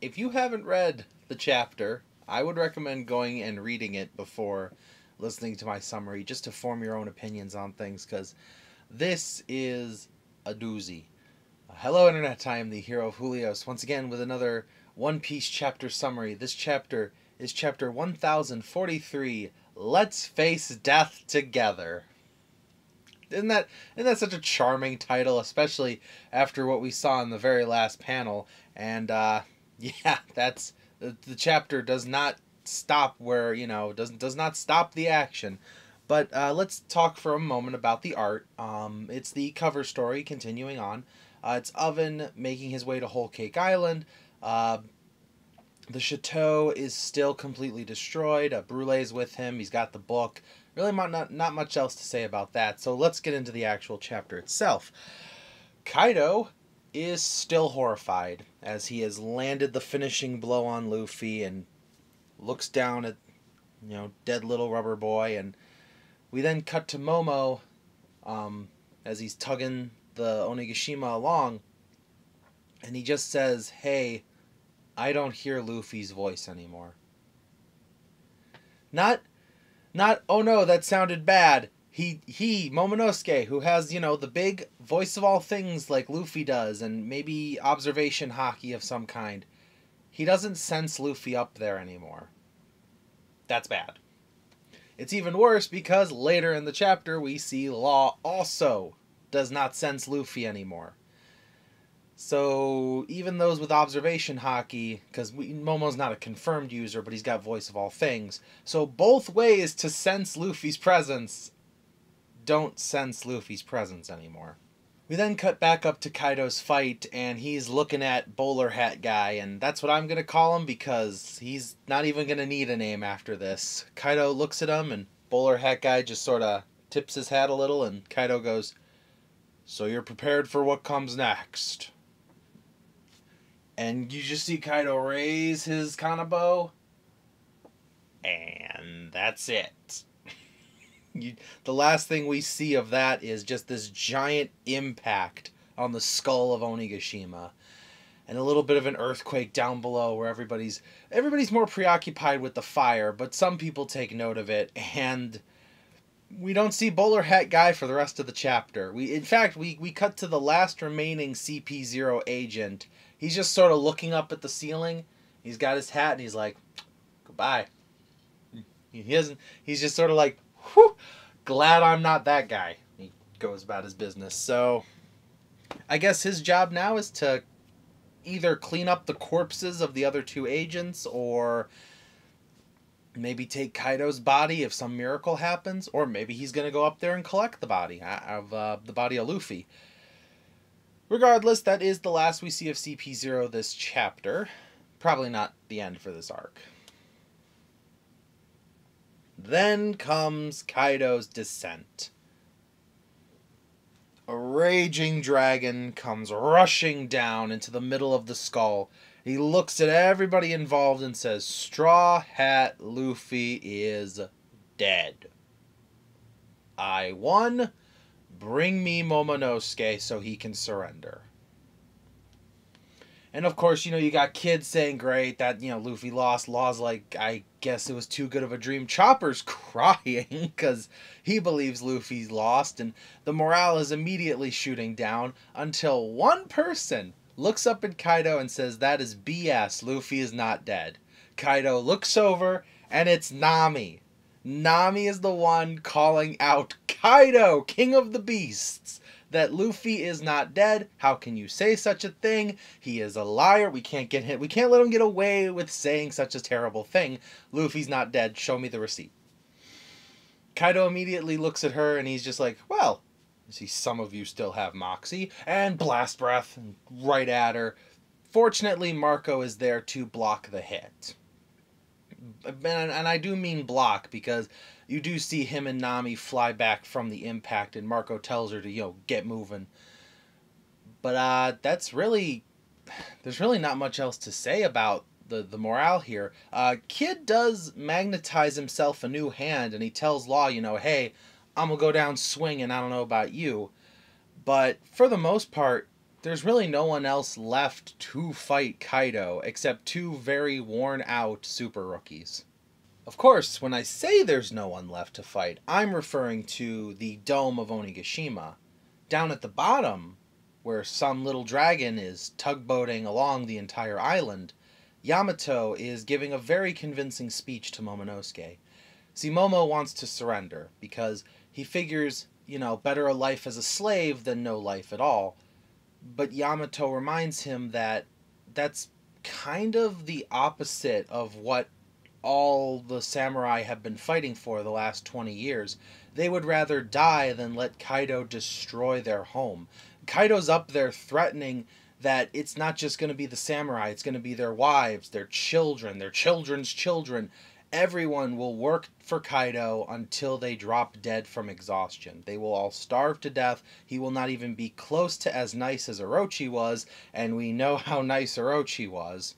if you haven't read the chapter, I would recommend going and reading it before listening to my summary, just to form your own opinions on things, because this is a doozy. Hello Internet, I am the hero of Julios, once again with another One Piece chapter summary. This chapter is chapter 1043, Let's Face Death Together. Isn't that such a charming title, especially after what we saw in the very last panel? And yeah, that's the chapter does not stop where, does not stop the action. But let's talk for a moment about the art. It's the cover story continuing on. It's Oven making his way to Whole Cake Island. The chateau is still completely destroyed. Brulee's with him. He's got the book. Really not much else to say about that. So let's get into the actual chapter itself. Kaido is still horrified as he has landed the finishing blow on Luffy and looks down at, dead little rubber boy. And we then cut to Momo as he's tugging the Onigashima along. And he just says, "Hey, I don't hear Luffy's voice anymore." Not, oh no, that sounded bad. He, Momonosuke, who has, the big voice of all things like Luffy does, and maybe observation haki of some kind, he doesn't sense Luffy up there anymore. That's bad. It's even worse because later in the chapter we see Law also does not sense Luffy anymore. So even those with observation haki, because Momo's not a confirmed user, but he's got voice of all things, so both ways to sense Luffy's presence don't sense Luffy's presence anymore. We then cut back up to Kaido's fight, and he's looking at Bowler Hat Guy, and that's what I'm going to call him because he's not even going to need a name after this. Kaido looks at him, and Bowler Hat Guy just sort of tips his hat a little, and Kaido goes, "So you're prepared for what comes next?" And you just see Kaido raise his kanabo, and that's it. The last thing we see of that is just this giant impact on the skull of Onigashima, and a little bit of an earthquake down below where everybody's more preoccupied with the fire, but some people take note of it, and we don't see Bowler Hat Guy for the rest of the chapter. In fact, we cut to the last remaining CP0 agent. He's just sort of looking up at the ceiling. He's got his hat, and he's like, "Goodbye." He's just sort of like, "Whew, glad I'm not that guy." He goes about his business. So I guess his job now is to either clean up the corpses of the other two agents, or maybe take Kaido's body if some miracle happens, or maybe he's going to go up there and collect the body of Luffy. Regardless, that is the last we see of CP0 this chapter. Probably not the end for this arc. Then comes Kaido's descent. A raging dragon comes rushing down into the middle of the skull. He looks at everybody involved and says, "Straw Hat Luffy is dead. I won. Bring me Momonosuke so he can surrender." And of course, you got kids saying, "Great, that, Luffy lost." Law's like, "I guess it was too good of a dream." Chopper's crying because he believes Luffy's lost, and the morale is immediately shooting down until one person looks up at Kaido and says, "That is BS. Luffy is not dead." Kaido looks over, and it's Nami. Nami is the one calling out, "Kaido, King of the Beasts, that Luffy is not dead. How can you say such a thing? He is a liar. We can't let him get away with saying such a terrible thing. Luffy's not dead. Show me the receipt." Kaido immediately looks at her, and he's just like, "Well, I see some of you still have moxie," and blast breath right at her. Fortunately, Marco is there to block the hit. And I do mean block, because you do see him and Nami fly back from the impact, and Marco tells her to, get moving. But there's really not much else to say about the morale here. Kid does magnetize himself a new hand, and he tells Law, "Hey, I'm gonna go down swinging, I don't know about you." But for the most part, there's really no one else left to fight Kaido except two very worn out super rookies. Of course, when I say there's no one left to fight, I'm referring to the Dome of Onigashima. Down at the bottom, where some little dragon is tugboating along the entire island, Yamato is giving a very convincing speech to Momonosuke. See, Momo wants to surrender because he figures, better a life as a slave than no life at all. But Yamato reminds him that that's kind of the opposite of what all the samurai have been fighting for the last 20 years. They would rather die than let Kaido destroy their home. Kaido's up there threatening that it's not just going to be the samurai, it's going to be their wives, their children, their children's children. Everyone will work for Kaido until they drop dead from exhaustion. They will all starve to death. He will not even be close to as nice as Orochi was, and we know how nice Orochi was.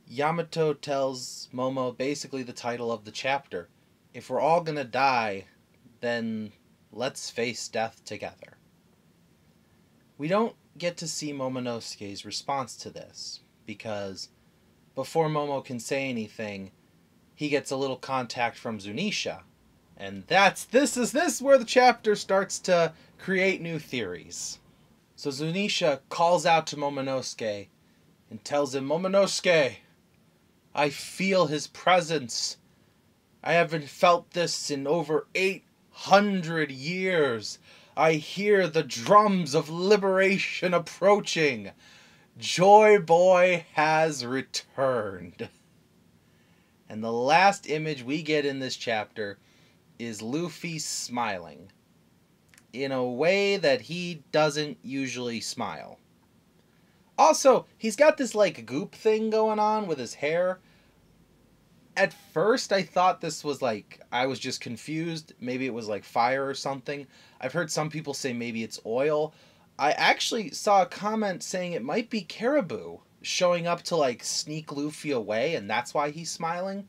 Yamato tells Momo basically the title of the chapter. If we're all gonna die, then let's face death together. We don't get to see Momonosuke's response to this, because before Momo can say anything, he gets a little contact from Zunisha. And this is where the chapter starts to create new theories. So Zunisha calls out to Momonosuke and tells him, Momonosuke, I feel his presence. I haven't felt this in over 800 years. I hear the drums of liberation approaching. Joy Boy has returned. And the last image we get in this chapter is Luffy smiling in a way that he doesn't usually smile. Also, he's got this goop thing going on with his hair. At first, I thought this was I was just confused. Maybe it was fire or something. I've heard some people say maybe it's oil. I actually saw a comment saying it might be Caribou showing up to sneak Luffy away, and that's why he's smiling.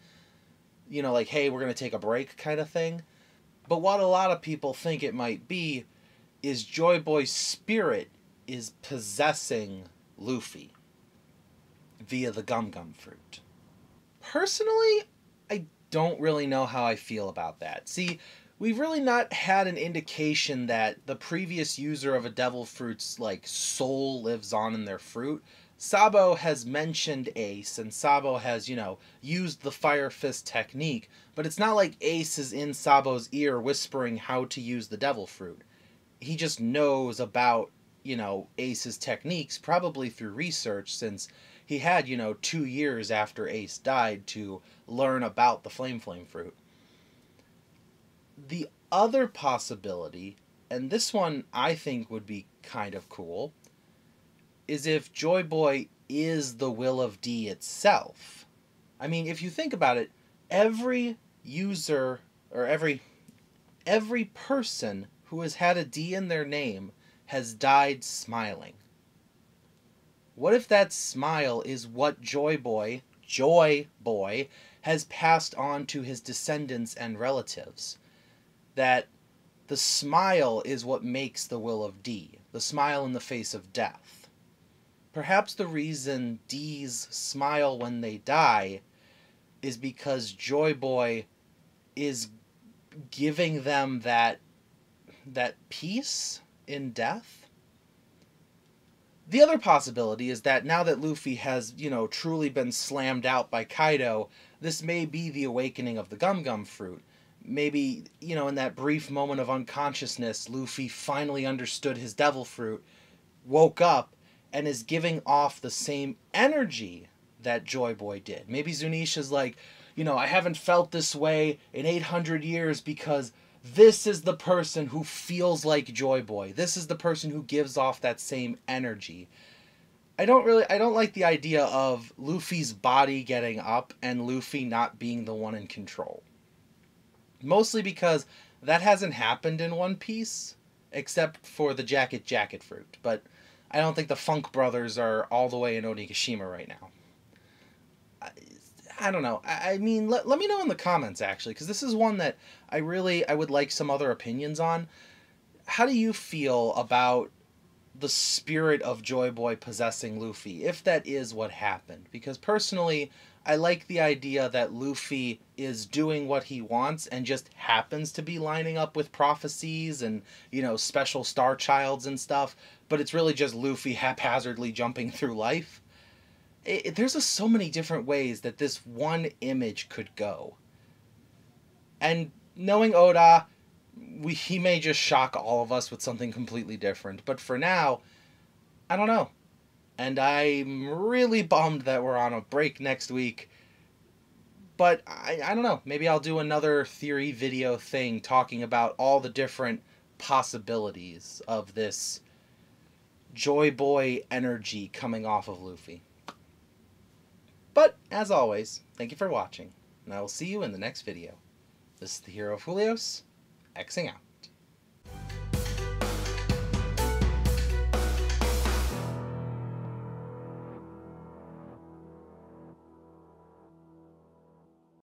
Hey, we're going to take a break kind of thing. But what a lot of people think it might be is Joy Boy's spirit is possessing Luffy via the Gum Gum fruit. Personally, I don't really know how I feel about that. See, we've really not had an indication that the previous user of a devil fruit's soul lives on in their fruit. Sabo has mentioned Ace, and Sabo has, used the Fire Fist technique, but it's not like Ace is in Sabo's ear whispering how to use the devil fruit. He just knows about, Ace's techniques, probably through research, since he had, 2 years after Ace died to learn about the Flame fruit. The other possibility, and this one I think would be kind of cool, is if Joy Boy is the will of D itself. I mean, if you think about it, every user, or every person who has had a D in their name has died smiling. What if that smile is what Joy Boy, has passed on to his descendants and relatives? That the smile is what makes the will of D, the smile in the face of death. Perhaps the reason D's smile when they die is because Joy Boy is giving them that peace in death. The other possibility is that now that Luffy has, truly been slammed out by Kaido, this may be the awakening of the Gum Gum fruit. Maybe, in that brief moment of unconsciousness, Luffy finally understood his devil fruit, woke up, and is giving off the same energy that Joy Boy did. Maybe Zunisha's I haven't felt this way in 800 years because this is the person who feels like Joy Boy. This is the person who gives off that same energy. I don't like the idea of Luffy's body getting up and Luffy not being the one in control. Mostly because that hasn't happened in One Piece, except for the Jacket fruit. But I don't think the Funk Brothers are all the way in Onigashima right now. I don't know. I mean, let me know in the comments, actually, because this is one that I would like some other opinions on. How do you feel about the spirit of Joy Boy possessing Luffy, if that is what happened. Because personally, I like the idea that Luffy is doing what he wants and just happens to be lining up with prophecies and, special star childs and stuff, but it's really just Luffy haphazardly jumping through life. There's so many different ways that this one image could go. And knowing Oda, he may just shock all of us with something completely different. But for now, I don't know. And I'm really bummed that we're on a break next week. But I don't know. Maybe I'll do another theory video thing talking about all the different possibilities of this Joy Boy energy coming off of Luffy. But, as always, thank you for watching, and I will see you in the next video. This is the Hero of Julios, Xing out.